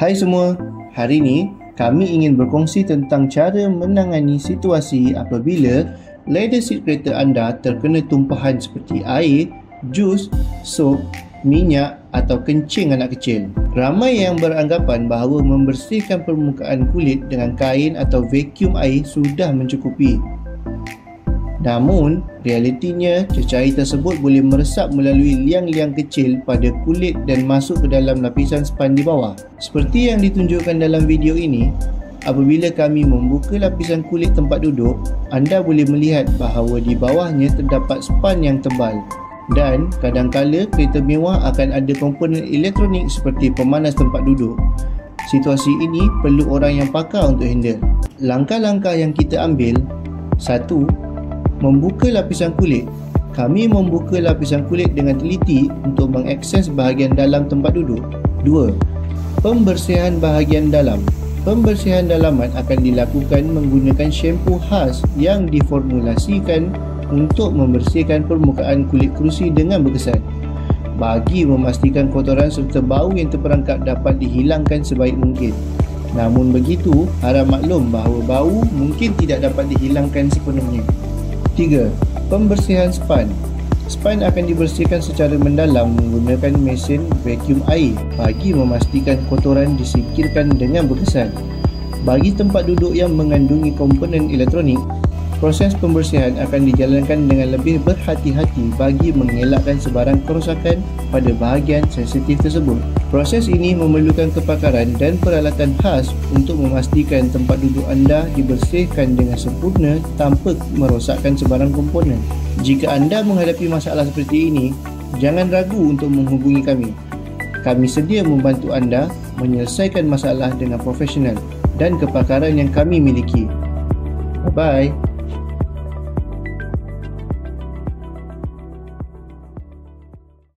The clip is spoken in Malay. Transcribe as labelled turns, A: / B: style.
A: Hai semua, hari ini kami ingin berkongsi tentang cara menangani situasi apabila leather seat kereta anda terkena tumpahan seperti air, jus, sup, minyak atau kencing anak kecil. Ramai yang beranggapan bahawa membersihkan permukaan kulit dengan kain atau vacuum air sudah mencukupi. Namun, realitinya cecair tersebut boleh meresap melalui liang-liang kecil pada kulit dan masuk ke dalam lapisan span di bawah. Seperti yang ditunjukkan dalam video ini, apabila kami membuka lapisan kulit tempat duduk, anda boleh melihat bahawa di bawahnya terdapat span yang tebal. Dan kadangkala kereta mewah akan ada komponen elektronik seperti pemanas tempat duduk. Situasi ini perlu orang yang pakar untuk handle. Langkah-langkah yang kita ambil: 1. Membuka lapisan kulit. Kami membuka lapisan kulit dengan teliti untuk mengakses bahagian dalam tempat duduk. 2. Pembersihan bahagian dalam. Pembersihan dalaman akan dilakukan menggunakan shampoo khas yang diformulasikan untuk membersihkan permukaan kulit kerusi dengan berkesan, bagi memastikan kotoran serta bau yang terperangkap dapat dihilangkan sebaik mungkin. Namun begitu, harap maklum bahawa bau mungkin tidak dapat dihilangkan sepenuhnya. 3. Pembersihan span. Span akan dibersihkan secara mendalam menggunakan mesin vacuum air bagi memastikan kotoran disingkirkan dengan berkesan. Bagi tempat duduk yang mengandungi komponen elektronik, proses pembersihan akan dijalankan dengan lebih berhati-hati bagi mengelakkan sebarang kerosakan pada bahagian sensitif tersebut. Proses ini memerlukan kepakaran dan peralatan khas untuk memastikan tempat duduk anda dibersihkan dengan sempurna tanpa merosakkan sebarang komponen. Jika anda menghadapi masalah seperti ini, jangan ragu untuk menghubungi kami. Kami sedia membantu anda menyelesaikan masalah dengan profesional dan kepakaran yang kami miliki. Bye-bye.